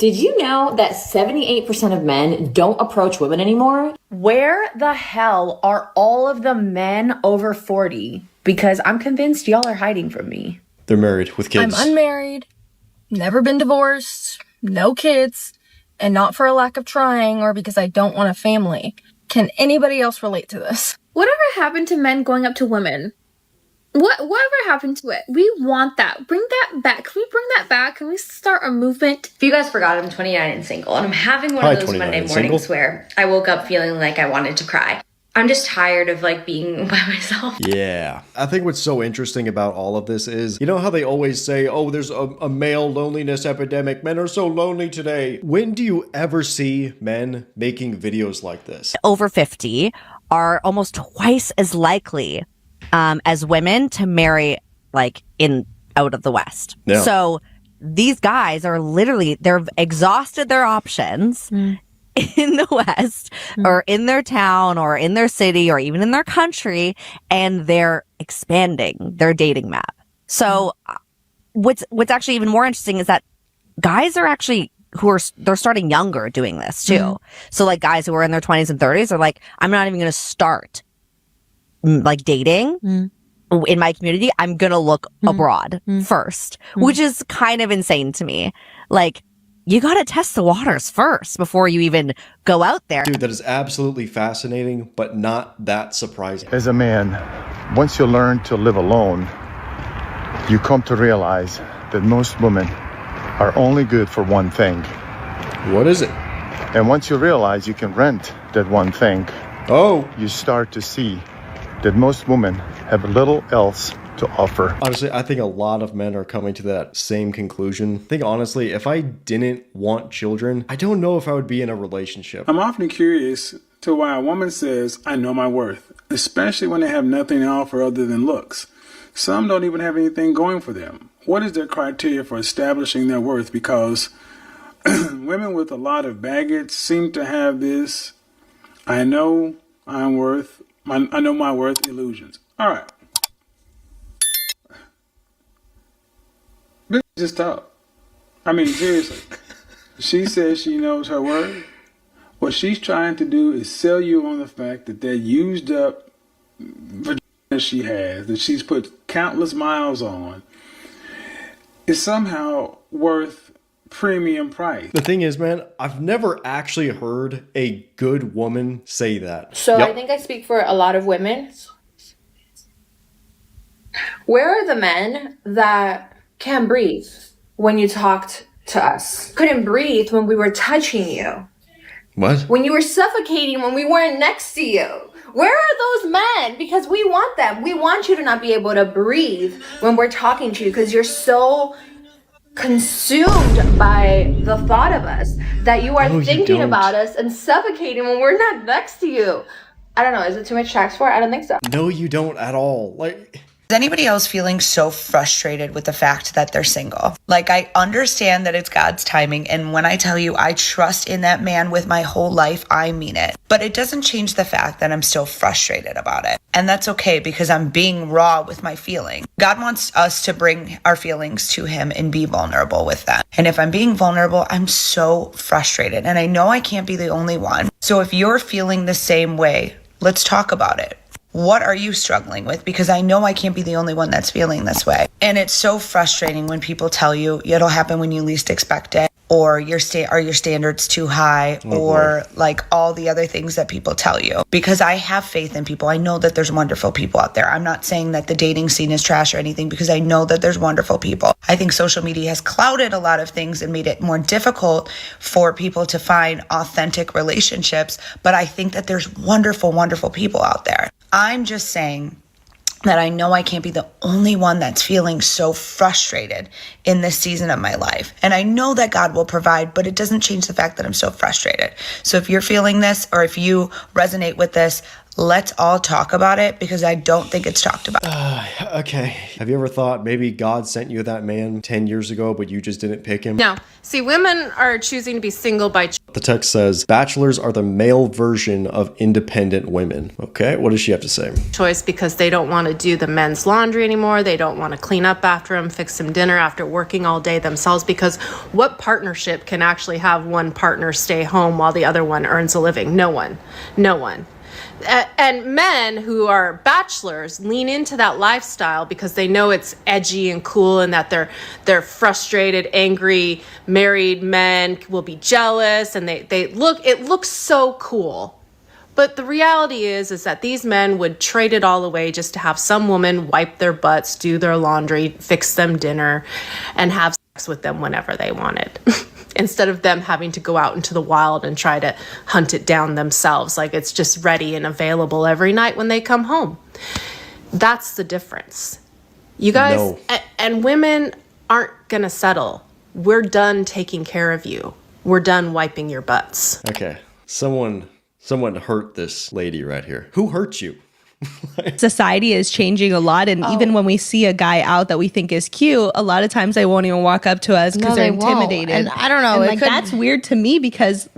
Did you know that 78% of men don't approach women anymore? Where the hell are all of the men over 40? Because I'm convinced y'all are hiding from me. They're married with kids. I'm unmarried, never been divorced, no kids, and not for a lack of trying or because I don't want a family. Can anybody else relate to this? Whatever happened to men going up to women? Whatever happened to it? We want that. Bring that back. Can we bring that back? Can we start a movement? If you guys forgot, I'm 29 and single, and I'm having one of those Monday mornings where I woke up feeling like I wanted to cry. I'm just tired of being by myself. Yeah. I think what's so interesting about all of this is, you know how they always say, oh, there's a male loneliness epidemic. Men are so lonely today. When do you ever see men making videos like this? Over 50 are almost twice as likely as women to marry out of the West. Yeah. So these guys are they're exhausted their options in the West or in their town or in their city or even in their country, and they're expanding their dating map. So what's actually even more interesting is that guys are actually they're starting younger doing this too. So guys who are in their 20s and 30s are I'm not even going to start dating in my community. I'm going to look abroad first, which is kind of insane to me. You got to test the waters first before you even go out there. Dude, that is absolutely fascinating, but not that surprising. As a man, once you learn to live alone, you come to realize that most women are only good for one thing. What is it? And once you realize you can rent that one thing, you start to see that most women have little else to offer. Honestly, I think a lot of men are coming to that same conclusion. I think honestly, if I didn't want children, I don't know if I would be in a relationship. I'm often curious to why a woman says, I know my worth, especially when they have nothing to offer other than looks. Some don't even have anything going for them. What is their criteria for establishing their worth? Because women with a lot of baggage seem to have this, I know my worth illusions. All right. Bitch, just talk. I mean, seriously. She says she knows her worth. What she's trying to do is sell you on the fact that that used up vagina she has, that she's put countless miles on, is somehow worth premium price. The thing is, man, I've never actually heard a good woman say that. So I think I speak for a lot of women. Where are the men that can't breathe when you talked to us? Couldn't breathe when we were touching you. What? When you were suffocating when we weren't next to you. Where are those men? Because we want them. We want you to not be able to breathe when we're talking to you because you're so consumed by the thought of us that you are thinking about us and suffocating when we're not next to you. I don't know. Is it too much tax for it? I don't think so. No, you don't at all. Is anybody else feeling so frustrated with the fact that they're single? I understand that it's God's timing, and when I tell you I trust in that man with my whole life, I mean it. But it doesn't change the fact that I'm still frustrated about it. And that's okay because I'm being raw with my feelings. God wants us to bring our feelings to him and be vulnerable with them. And if I'm being vulnerable, I'm so frustrated. And I know I can't be the only one. So if you're feeling the same way, let's talk about it. What are you struggling with? Because I know I can't be the only one that's feeling this way. And it's so frustrating when people tell you it'll happen when you least expect it, or are your standards too high, or all the other things that people tell you. Because I have faith in people. I know that there's wonderful people out there. I'm not saying that the dating scene is trash or anything, because I know that there's wonderful people. I think social media has clouded a lot of things and made it more difficult for people to find authentic relationships. But I think that there's wonderful, wonderful people out there. I'm just saying that I know I can't be the only one that's feeling so frustrated in this season of my life. And I know that God will provide, but it doesn't change the fact that I'm so frustrated. So if you're feeling this, or if you resonate with this, Let's all talk about it because I don't think it's talked about. Okay. Have you ever thought maybe God sent you that man 10 years ago, but you just didn't pick him? No. See, women are choosing to be single by choice. The text says, bachelors are the male version of independent women. Okay, what does she have to say? Choice because they don't want to do the men's laundry anymore. They don't want to clean up after him, fix him dinner after working all day themselves. Because what partnership can actually have one partner stay home while the other one earns a living? No one. No one. And men who are bachelors lean into that lifestyle because they know it's edgy and cool, and that they're frustrated, angry married men will be jealous, and it looks so cool. But the reality is that these men would trade it all away just to have some woman wipe their butts, do their laundry, fix them dinner, and have sex with them whenever they wanted. Instead of them having to go out into the wild and try to hunt it down themselves, like it's just ready and available every night when they come home. That's the difference. You guys, no. And women aren't gonna settle. We're done taking care of you. We're done wiping your butts. Okay, someone hurt this lady right here. Who hurt you? Society is changing a lot, and even when we see a guy out that we think is cute, a lot of times they won't even walk up to us because they're intimidated. And I don't know, and that's weird to me because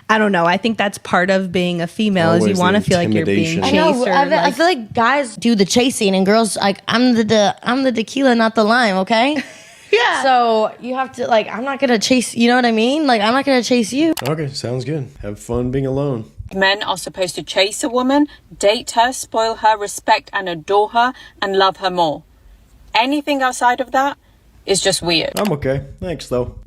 I don't know. I think that's part of being a female is you want to feel like you're being chased. I feel like guys do the chasing and girls like I'm the tequila, not the lime. Okay. Yeah. So you have to I'm not gonna chase. You know what I mean? Like I'm not gonna chase you. Okay, sounds good. Have fun being alone. Men are supposed to chase a woman, date her, spoil her, respect and adore her, and love her more. Anything outside of that is just weird. I'm okay. Thanks, though.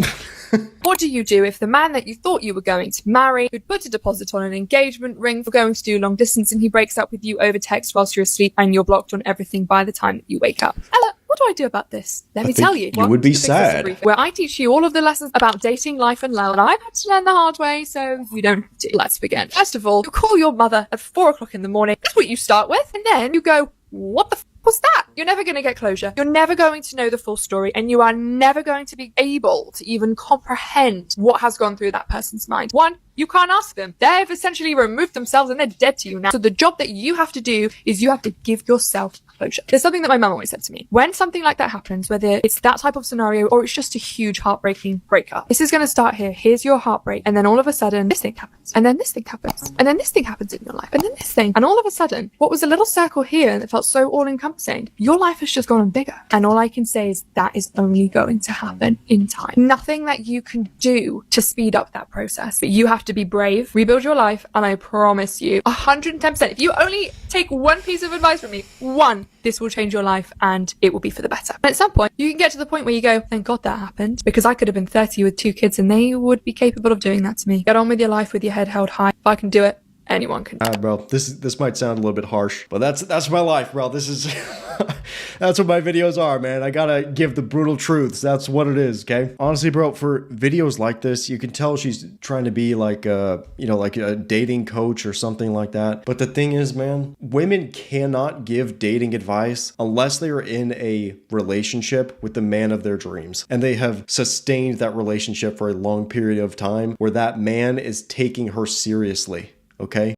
What do you do if the man that you thought you were going to marry, who'd put a deposit on an engagement ring for going to do long distance, and he breaks up with you over text whilst you're asleep and you're blocked on everything by the time that you wake up? Ella, what do I do about this? Let me tell you. You would be sad. Where I teach you all of the lessons about dating, life and love, and I've had to learn the hard way, so you don't have to. Let's begin. First of all, you call your mother at 4 o'clock in the morning. That's what you start with. And then you go, what the was that? You're never going to get closure. You're never going to know the full story, and you are never going to be able to even comprehend what has gone through that person's mind. One, you can't ask them. They've essentially removed themselves and they're dead to you now. So the job that you have to do is you have to give yourself closure. There's something that my mum always said to me. When something like that happens, whether it's that type of scenario or it's just a huge heartbreaking breakup, this is going to start here. Here's your heartbreak. And then all of a sudden, this thing happens. And then this thing happens. And then this thing happens in your life. And then this thing. And all of a sudden, what was a little circle here and it felt so all-encompassing, your life has just gone bigger. And all I can say is that is only going to happen in time. Nothing that you can do to speed up that process. But you have to be brave, rebuild your life, and I promise you, 110%, if you only take one piece of advice from me, this will change your life and it will be for the better. And at some point, you can get to the point where you go, thank God that happened, because I could have been 30 with 2 kids and they would be capable of doing that to me. Get on with your life with your head held high. If I can do it, anyone can. Bro, this might sound a little bit harsh, but that's my life, bro. This is that's what my videos are, man. I gotta give the brutal truths. That's what it is, okay? Honestly, bro, for videos like this, you can tell she's trying to be like a dating coach or something like that. But the thing is, man, women cannot give dating advice unless they are in a relationship with the man of their dreams, and they have sustained that relationship for a long period of time where that man is taking her seriously. Okay?